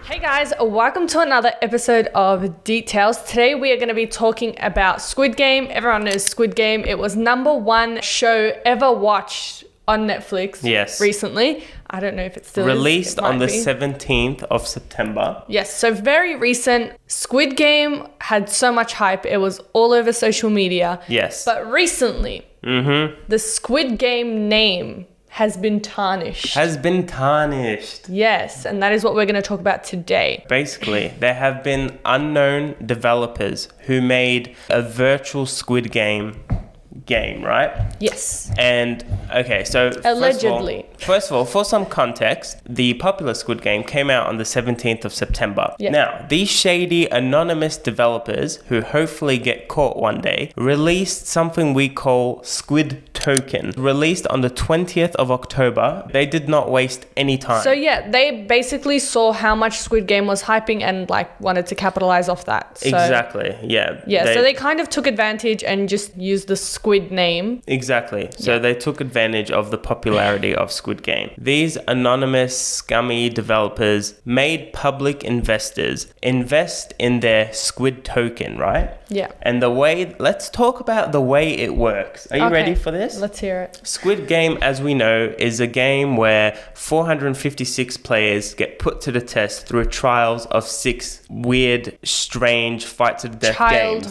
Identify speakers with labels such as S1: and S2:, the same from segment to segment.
S1: Hey guys, welcome to another episode of Details. Today we are going to be talking about Squid Game. Everyone knows Squid Game. It was #1 show ever watched on Netflix recently. I don't know if it's still
S2: released on the 17th of September.
S1: Yes, so very recent. Squid Game had so much hype. It was all over social media.
S2: Yes.
S1: But recently, the Squid Game name has been tarnished. Yes, and that is what we're going to talk about today.
S2: Basically, there have been unknown developers who made a virtual Squid Game, right?
S1: Yes.
S2: And okay, so
S1: allegedly.
S2: First of all, for some context, the popular Squid Game came out on the 17th of September.
S1: Yeah.
S2: Now, these shady anonymous developers who hopefully get caught one day released something we call Squid Token. Released on the 20th of October. They did not waste any time.
S1: So yeah, they basically saw how much Squid Game was hyping and wanted to capitalize off that. So,
S2: exactly, yeah.
S1: So they kind of took advantage and just used the Squid name.
S2: Exactly. So they took advantage of the popularity of Squid Game. These anonymous, scummy developers made public investors invest in their Squid Token, right?
S1: Yeah.
S2: And let's talk about the way it works. Are you ready for this?
S1: Let's hear it.
S2: Squid Game, as we know, is a game where 456 players get put to the test through trials of 6 weird, strange, fight to the death games.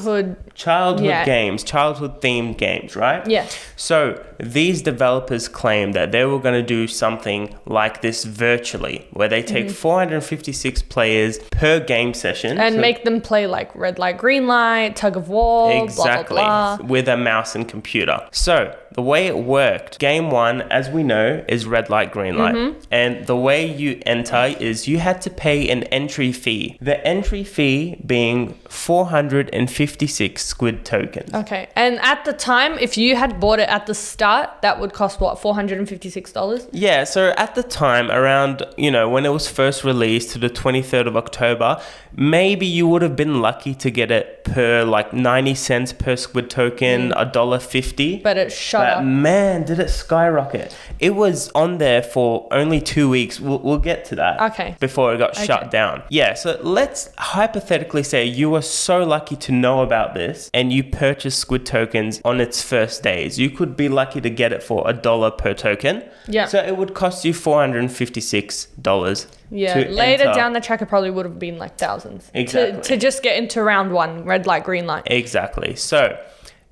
S2: Childhood themed games, right?
S1: Yeah.
S2: So these developers claim that they were going to do something like this virtually, where they take 456 players per game session.
S1: And make them play like red light, green light, Tug of War,
S2: exactly,
S1: blah, blah, blah.
S2: with a mouse and computer. So the way it worked, game 1, as we know, is red light, green light. And the way you enter is you had to pay an entry fee. The entry fee being 456 Squid tokens.
S1: Okay. And at the time, if you had bought it at the start, that would cost what, $456?
S2: Yeah, so at the time, around, when it was first released to the 23rd of October, maybe you would have been lucky to get it per 90 cents per Squid token, $1.50.
S1: But it shot up.
S2: Man, did it skyrocket. It was on there for only 2 weeks. We'll get to that.
S1: Okay.
S2: Before it got shut down. Yeah, so let's hypothetically say you were so lucky to know about this and you purchased Squid tokens on its first days. You could be lucky to get it for $1 per token.
S1: Yeah.
S2: So it would cost you $456.
S1: Yeah, later down the track, it probably would have been thousands.
S2: Exactly.
S1: To just get into round 1, red light, green light.
S2: Exactly. So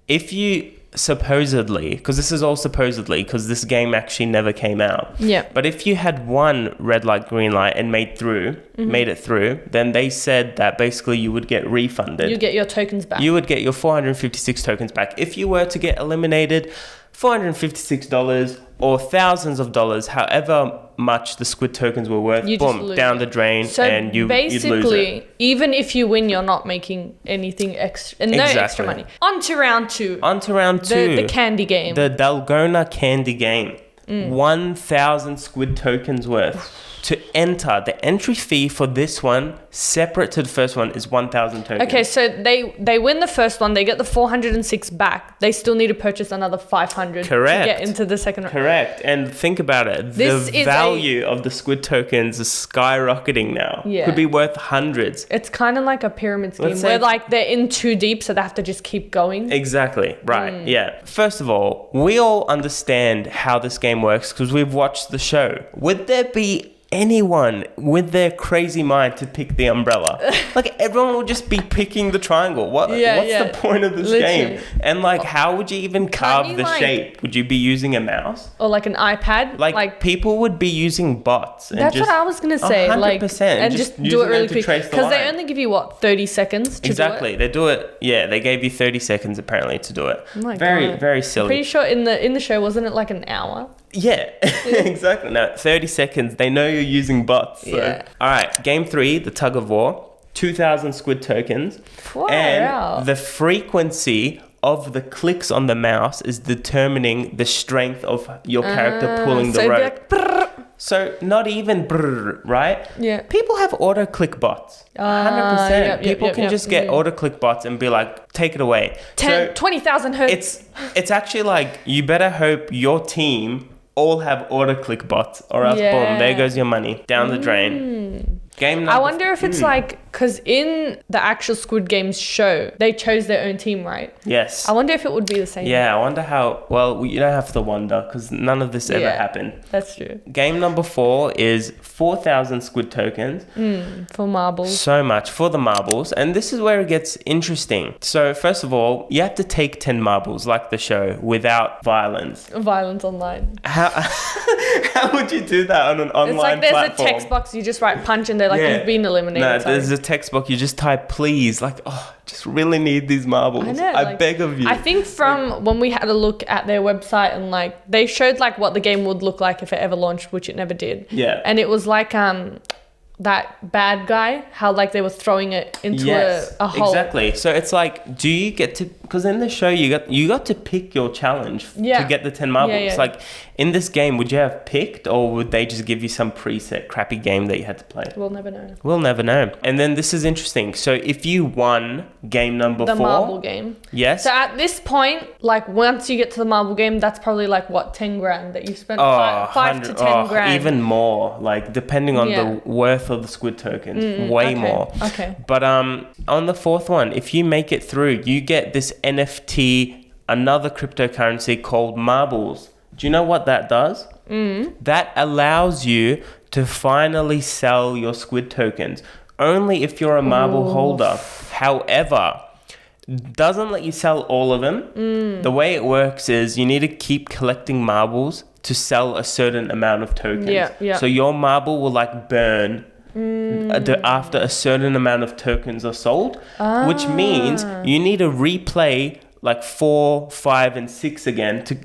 S2: if you supposedly, because this is all supposedly, because this game actually never came out.
S1: Yeah.
S2: But if you had won red light, green light and made it through, then they said that basically you would get refunded.
S1: You get your tokens back.
S2: You would get your 456 tokens back. If you were to get eliminated, $456 or thousands of dollars, however much the Squid tokens were worth, boom, down the drain,
S1: so
S2: and you'd lose it.
S1: Even if you win, you're not making anything extra, and no extra money. On to round 2. The candy game.
S2: The Dalgona candy game. 1,000 Squid tokens worth. To enter, the entry fee for this one, separate to the first one, is 1,000 tokens.
S1: Okay, so they win the first one, they get the 406 back. They still need to purchase another 500
S2: Correct.
S1: to get into the second round.
S2: Correct. And think about it. The value of the Squid tokens is skyrocketing now.
S1: Yeah.
S2: Could be worth hundreds.
S1: It's kind of like a pyramid scheme where they're in too deep, so they have to just keep going.
S2: Exactly. Right. Yeah. First of all, we all understand how this game works because we've watched the show. Would there be anyone with their crazy mind to pick the umbrella? Everyone would just be picking the triangle. What's the point of this game? And how would you even carve the shape? Would you be using a mouse
S1: or an iPad?
S2: People would be using bots.
S1: That's what I was gonna say.
S2: 100%,
S1: and just do it really quick because they only give you 30 seconds to
S2: exactly
S1: do it?
S2: They do it. Yeah, they gave you 30 seconds apparently to do it.
S1: Oh my
S2: very
S1: God.
S2: very silly.
S1: I'm pretty sure in the show, wasn't it an hour?
S2: Yeah, exactly. No, 30 seconds. They know you're using bots. So.
S1: Yeah.
S2: All right, game 3, the Tug of War, 2,000 Squid tokens. And the frequency of the clicks on the mouse is determining the strength of your character pulling the rope. So not even brrr, right?
S1: Yeah.
S2: People have auto-click bots. 100%. People can just get auto-click bots and be like, take it away.
S1: 20,000 hertz.
S2: It's actually you better hope your team all have auto-click bots or else boom, there goes your money down the drain. Game number...
S1: I wonder if it's like, because in the actual Squid Games show, they chose their own team, right?
S2: Yes.
S1: I wonder if it would be the same.
S2: Yeah, I wonder how... Well, you don't have to wonder because none of this ever happened.
S1: That's true.
S2: Game number 4 is 4,000 Squid Tokens.
S1: For marbles.
S2: So much for the marbles. And this is where it gets interesting. So first of all, you have to take 10 marbles like the show without violence.
S1: Violence online.
S2: How would you do that on an online platform?
S1: It's like there's a text box, you just write punch and they're like, you've been eliminated.
S2: No, there's a text box, you just type please. Like, just really need these marbles.
S1: I know.
S2: I beg of you.
S1: I think from when we had a look at their website and like, they showed like what the game would look like if it ever launched, which it never did.
S2: Yeah.
S1: And it was like, that bad guy, how like they were throwing it into a hole.
S2: Exactly. So it's like, do you get to, because in the show you got to pick your challenge to get the 10 marbles.
S1: Yeah.
S2: Like in this game, would you have picked or would they just give you some preset crappy game that you had to play?
S1: We'll never know.
S2: We'll never know. And then this is interesting. So if you won game number 4.
S1: The marble game.
S2: Yes.
S1: So at this point, like once you get to the marble game, that's probably like what, 10 grand that you spent? 5 to 10 grand.
S2: Even more, like depending on the worth of the Squid Tokens. Way more.
S1: Okay.
S2: But on the 4th one, if you make it through, you get this NFT, another cryptocurrency called marbles. Do you know what that does? That allows you to finally sell your Squid tokens only if you're a marble holder. However, doesn't let you sell all of them. The way it works is you need to keep collecting marbles to sell a certain amount of tokens.
S1: Yeah.
S2: So your marble will like burn after a certain amount of tokens are sold, which means you need to replay like 4, 5, and 6 again to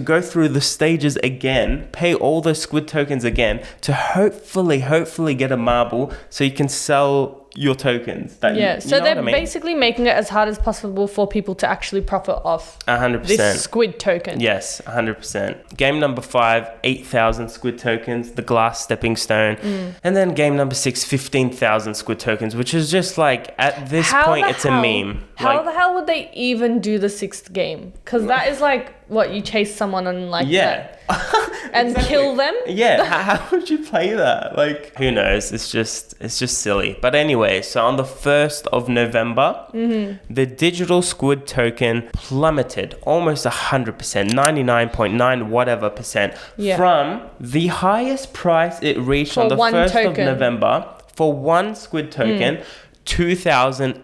S2: go through the stages again, pay all those Squid tokens again to hopefully get a marble so you can sell your tokens.
S1: So they're basically making it as hard as possible for people to actually profit off
S2: 100%.
S1: this Squid token.
S2: Yes, 100%. Game number 5, 8,000 Squid tokens, the glass stepping stone. And then game number 6, 15,000 Squid tokens, which is just like, at this point, it's a meme.
S1: How the hell would they even do the 6th game? Because that is like, what, you chase someone and like that. And kill them?
S2: Yeah, how would you play that? Like, who knows? It's just silly. But anyway, so on the 1st of November, the digital Squid token plummeted almost 100%, 99.9 whatever percent, from the highest price it reached on the 1st of November for one Squid token, $2,861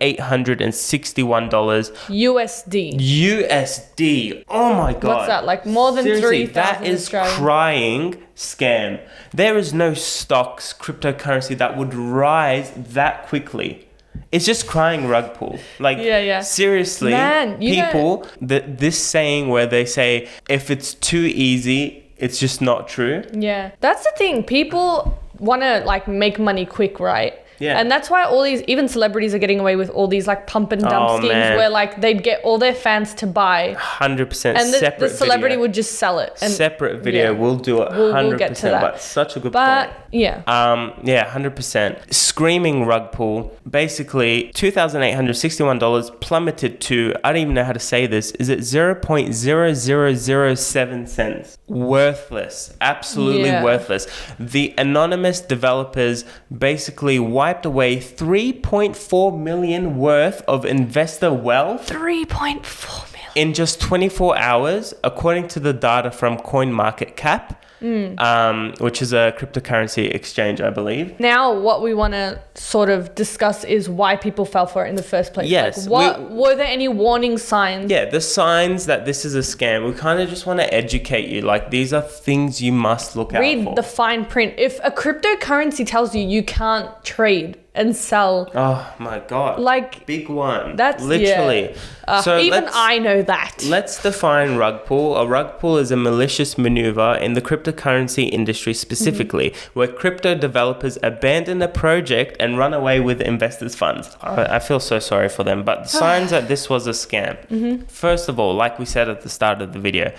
S2: USD. Oh my god.
S1: What's that? Like more than 3,000
S2: that is
S1: Australian.
S2: Crying scam. There is no stocks, cryptocurrency that would rise that quickly. It's just crying rug pull. Like, seriously,
S1: man,
S2: people, this saying where they say, if it's too easy, it's just not true.
S1: Yeah. That's the thing. People want to like make money quick, right?
S2: Yeah.
S1: And that's why all these, even celebrities are getting away with all these like pump and dump schemes where like they'd get all their fans to buy
S2: 100%
S1: and
S2: separate
S1: the celebrity
S2: video.
S1: would just sell it. And
S2: separate video, we'll do it 100%.
S1: We'll get to that.
S2: But such a good point.
S1: Yeah.
S2: 100%. Screaming rug pull. Basically, $2,861 plummeted to, I don't even know how to say this, is it 0.0007 cents? Worthless. Absolutely worthless. The anonymous developers basically wiped away 3.4 million worth of investor wealth.
S1: 3.4 million.
S2: In just 24 hours, according to the data from CoinMarketCap, which is a cryptocurrency exchange, I believe.
S1: Now, what we want to sort of discuss is why people fell for it in the first place.
S2: Yes.
S1: Like, were there any warning signs?
S2: Yeah, the signs that this is a scam. We kind of just want to educate you. Like, these are things you must look out for.
S1: Read the fine print. If a cryptocurrency tells you can't trade and sell.
S2: Oh my god.
S1: Like,
S2: big one.
S1: That's
S2: literally.
S1: So even I know that.
S2: Let's define rug pull. A rug pull is a malicious maneuver in the cryptocurrency industry specifically, where crypto developers abandon a project and run away with investors' funds. I feel so sorry for them, but signs that this was a scam. First of all, like we said at the start of the video,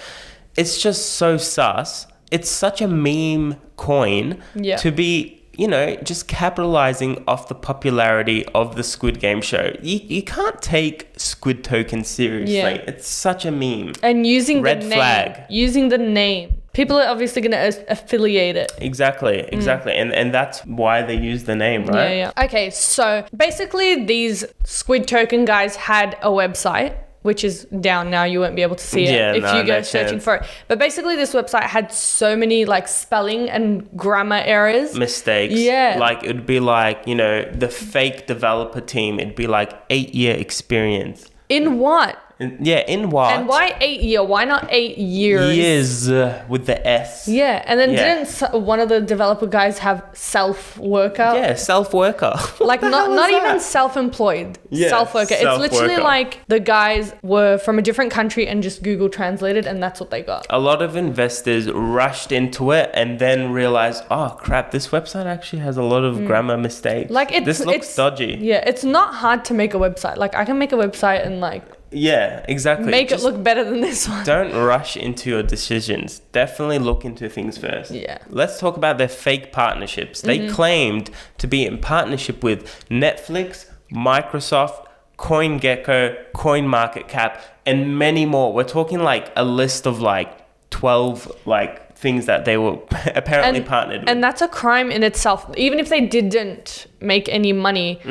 S2: it's just so sus. It's such a meme coin to be, you know, just capitalizing off the popularity of the Squid Game show. You can't take Squid Token seriously. It's such a meme.
S1: And using
S2: Red
S1: the
S2: flag.
S1: name. Using the name. People are obviously going to affiliate it.
S2: Exactly. And that's why they use the name, right?
S1: Yeah. Okay, so basically these Squid Token guys had a website, which is down now. You won't be able to see it if you go searching for it. But basically this website had so many like spelling and grammar errors.
S2: Mistakes.
S1: Yeah.
S2: Like it'd be like, the fake developer team, it'd be like 8-year experience.
S1: In what?
S2: In what?
S1: And why 8 year? Why not 8 years?
S2: Years with the S.
S1: Yeah, and then didn't one of the developer guys have self-worker?
S2: Yeah, self-worker.
S1: Like not even self-employed, self-worker. It's literally like the guys were from a different country and just Google translated, and that's what they got.
S2: A lot of investors rushed into it and then realized, oh crap, this website actually has a lot of grammar mistakes.
S1: Like
S2: this looks dodgy.
S1: Yeah, it's not hard to make a website. Like I can make a website and like
S2: exactly.
S1: Make it look better than this one.
S2: Don't rush into your decisions. Definitely look into things first.
S1: Yeah.
S2: Let's talk about their fake partnerships. They claimed to be in partnership with Netflix, Microsoft, CoinGecko, CoinMarketCap, and many more. We're talking like a list of like 12 like things that they were apparently partnered with.
S1: And that's a crime in itself. Even if they didn't make any money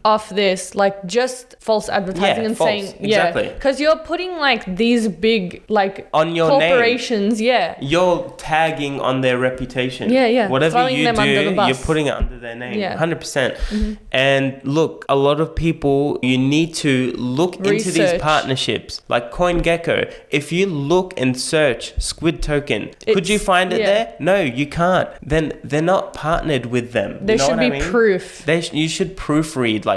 S1: off this, like just false advertising and saying
S2: exactly.
S1: because you're putting like these big like
S2: on your
S1: corporations
S2: name. You're tagging on their reputation. Whatever
S1: throwing
S2: you
S1: them
S2: do,
S1: under the bus.
S2: you're putting it under their name. 100%. And look, a lot of people, you need to look into these partnerships like CoinGecko. If you look and search Squid Token, could you find it there? No, you can't. Then they're not partnered with them.
S1: There should be proof.
S2: You should proofread like,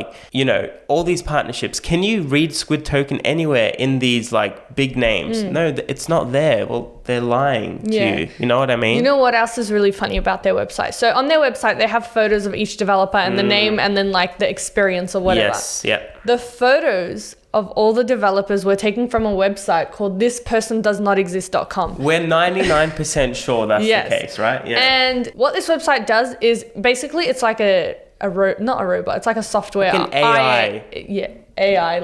S2: all these partnerships. Can you read Squid Token anywhere in these like big names? No, it's not there. Well, they're lying to you. You know what I mean?
S1: You know what else is really funny about their website? So on their website, they have photos of each developer and the name and then like the experience or whatever.
S2: Yes, yeah.
S1: The photos of all the developers were taken from a website called thispersondoesnotexist.com.
S2: We're 99% sure that's the case, right? Yeah.
S1: And what this website does is basically it's like not a robot, it's like a software.
S2: Like an AI.
S1: AI.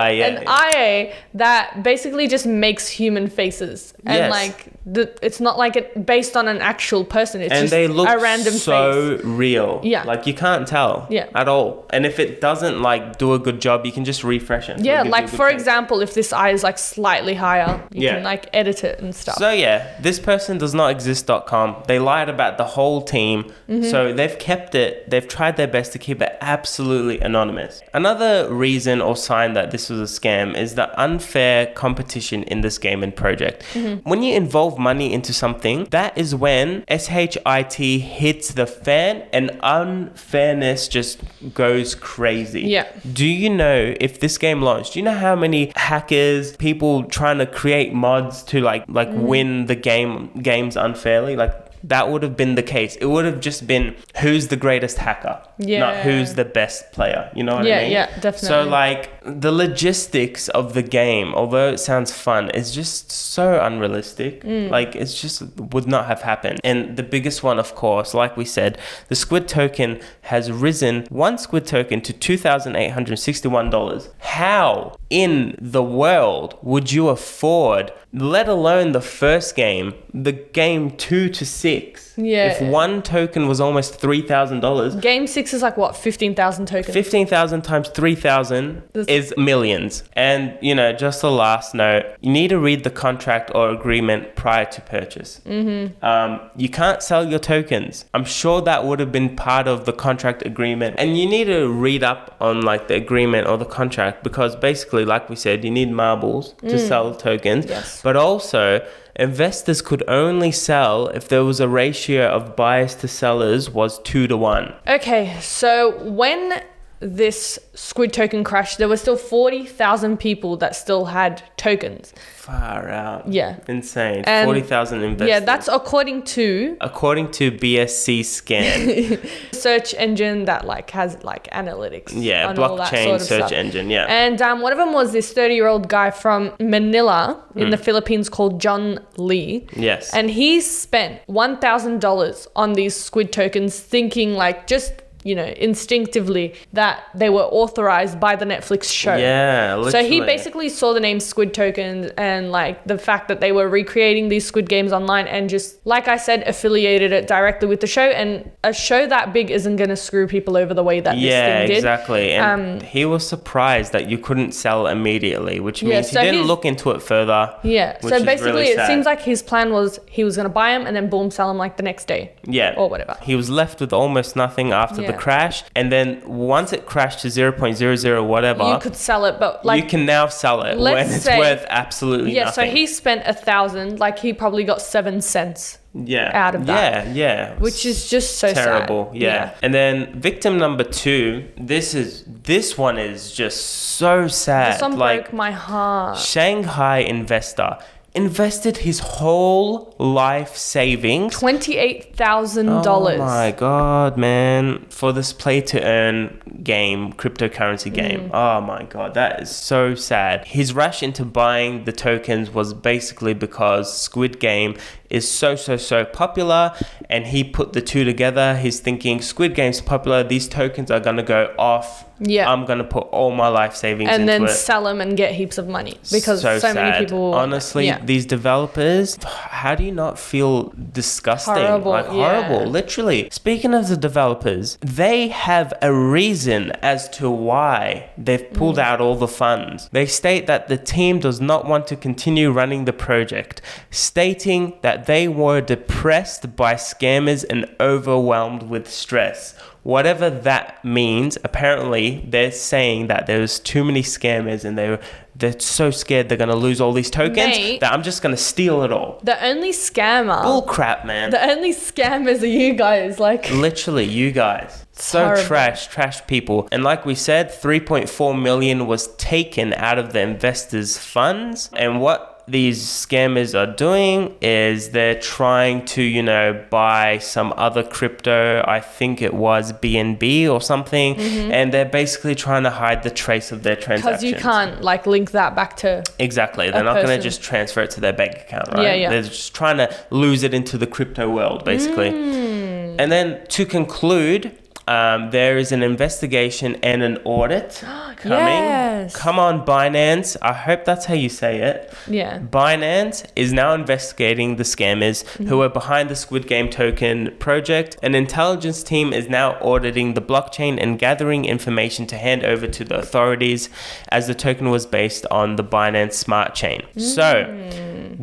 S2: An
S1: IA that basically just makes human faces. And like it's not like it based on an actual person. It's just
S2: they look
S1: a random
S2: so
S1: face.
S2: real.
S1: Yeah.
S2: Like you can't tell at all. And if it doesn't like do a good job, you can just refresh it.
S1: Yeah, like for example, if this eye is like slightly higher, you can like edit it and stuff.
S2: So thispersondoesnotexist.com, they lied about the whole team. So they've kept it, they've tried their best to keep it absolutely anonymous. Another reason or sign that this was a scam is the unfair competition in this game and project. When you involve money into something, that is when SHIT hits the fan and unfairness just goes crazy.
S1: Yeah.
S2: Do you know if this game launched, do you know how many hackers, people trying to create mods to like win the games unfairly? Like that would have been the case. It would have just been who's the greatest hacker, not who's the best player. You know what I mean?
S1: Yeah, definitely.
S2: So like the logistics of the game, although it sounds fun, is just so unrealistic. Like it's just would not have happened. And the biggest one, of course, like we said, the Squid Token has risen one Squid Token to $2,861. How in the world would you afford, let alone the first game, the game 2 to 6? If one token was almost $3,000.
S1: Game 6 is like what, 15,000 tokens?
S2: 15,000 times 3,000 is millions. And, just a last note, you need to read the contract or agreement prior to purchase. You can't sell your tokens. I'm sure that would have been part of the contract agreement. And you need to read up on like the agreement or the contract because basically, like we said, you need marbles to sell tokens.
S1: Yes.
S2: But also, investors could only sell if there was a ratio of buyers to sellers was 2 to 1. Okay,
S1: so when this Squid Token crashed, there were still 40,000 people that still had tokens.
S2: Far out.
S1: Yeah.
S2: Insane. 40,000 investors.
S1: Yeah, that's according to
S2: BSC Scan.
S1: search engine that like has like analytics.
S2: Yeah, blockchain search engine, yeah.
S1: And one of them was this 30-year-old guy from Manila in the Philippines called John Lee.
S2: Yes.
S1: And he spent $1,000 on these Squid tokens thinking like just instinctively that they were authorized by the Netflix show.
S2: Yeah, literally.
S1: So he basically saw the name Squid Tokens and like the fact that they were recreating these Squid games online and just, like I said, affiliated it directly with the show. And a show that big isn't going to screw people over the way that this thing did.
S2: Yeah, exactly. And he was surprised that you couldn't sell immediately, which means he didn't look into it further.
S1: Yeah. So basically really it seems like his plan was he was going to buy them and then boom, sell them like the next day.
S2: Yeah.
S1: Or whatever.
S2: He was left with almost nothing after the crash. And then once it crashed to 0.00 whatever.
S1: You could sell it, but like.
S2: You can now sell it when it's worth absolutely nothing. Yeah,
S1: so he spent 1,000, like he probably got 7 cents. Out of that.
S2: Yeah.
S1: Which is just so
S2: terrible.
S1: sad.
S2: Yeah. And then victim number 2, this one is just so sad.
S1: This one broke my heart.
S2: Shanghai investor invested his whole life savings,
S1: $28,000.
S2: Oh my god, man, for this play to earn game, cryptocurrency game. Oh my god, that is so sad. His rush into buying the tokens was basically because Squid Game is so popular, and he put the two together. He's thinking Squid Game's popular, these tokens are gonna go off. Yeah, I'm gonna put all my life savings into it
S1: and then sell them and get heaps of money because so many people.
S2: Honestly, these developers, how do you not feel disgusting? Horrible, literally. Speaking of the developers, they have a reason as to why they've pulled out all the funds. They state that the team does not want to continue running the project, stating that they were depressed by scammers and overwhelmed with stress. Whatever that means, apparently they're saying that there's too many scammers and they're so scared they're going to lose all these tokens that I'm just going to steal it all.
S1: The only scammer.
S2: Bull crap, man.
S1: The only scammers are you guys.
S2: Literally, you guys. So horrible. trash people. And like we said, 3.4 million was taken out of the investors' funds. And what these scammers are doing is they're trying to, buy some other crypto. I think it was BNB or something. And they're basically trying to hide the trace of their transactions.
S1: Because you can't link that back to
S2: Exactly. They're not going to just transfer it to their bank account, right? Yeah. They're just trying to lose it into the crypto world, basically. And then to conclude, there is an investigation and an audit coming.
S1: Yes.
S2: Come on, Binance. I hope that's how you say it.
S1: Yeah.
S2: Binance is now investigating the scammers who are behind the Squid Game Token project. An intelligence team is now auditing the blockchain and gathering information to hand over to the authorities, as the token was based on the Binance smart chain. So,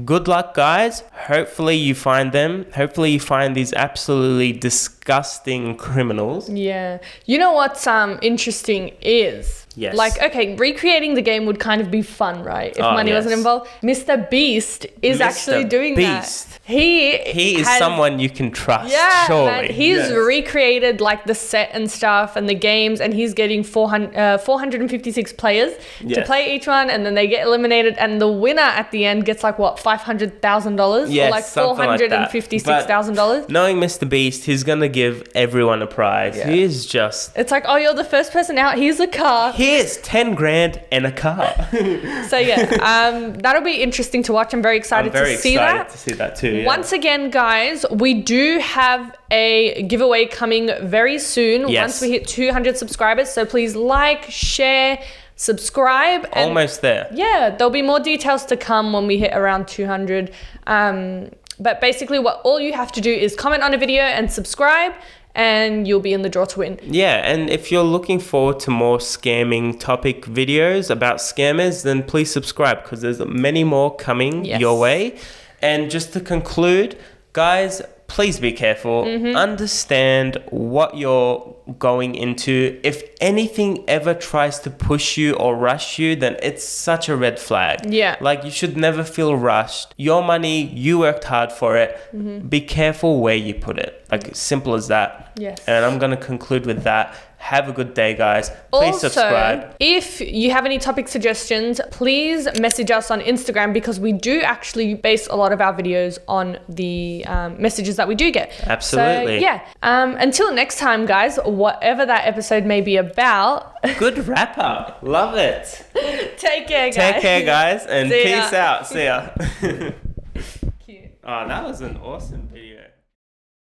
S2: good luck, guys. Hopefully you find them. Hopefully you find these absolutely disgusting criminals.
S1: Yeah. You know what's interesting is...
S2: Yes.
S1: Okay, recreating the game would kind of be fun, right? If money wasn't involved. Mr. Beast is actually doing that. He
S2: is someone you can trust, surely.
S1: Man, he's recreated the set and stuff and the games, and he's getting 456 players to play each one, and then they get eliminated, and the winner at the end gets $500,000
S2: yes,
S1: or $456,000.
S2: Knowing Mr. Beast, he's gonna give everyone a prize. He is just...
S1: It's you're the first person out, here's a car.
S2: Here's 10 grand and a car.
S1: So that'll be interesting to watch. I'm very excited to see that
S2: too. Yeah.
S1: Once again, guys, we do have a giveaway coming very soon once we hit 200 subscribers. So please share, subscribe.
S2: Almost there.
S1: Yeah, there'll be more details to come when we hit around 200. But basically all you have to do is comment on a video and subscribe, and you'll be in the draw to win. Yeah,
S2: and if you're looking forward to more scamming topic videos about scammers, then please subscribe, because there's many more coming your way. And just to conclude, guys, please be careful. Understand what you're going into. If anything ever tries to push you or rush you, then it's such a red flag.
S1: Yeah.
S2: You should never feel rushed. Your money, you worked hard for it. Be careful where you put it. Simple as that.
S1: Yes.
S2: And I'm going to conclude with that. Have a good day, guys. Please subscribe.
S1: If you have any topic suggestions, please message us on Instagram, because we do actually base a lot of our videos on the messages that we do get.
S2: Absolutely.
S1: So, until next time, guys, whatever that episode may be about.
S2: Good wrap up. Love it.
S1: Take care, guys.
S2: Take care, guys. And peace out. See ya.
S1: Cute.
S2: Oh, that was an awesome video.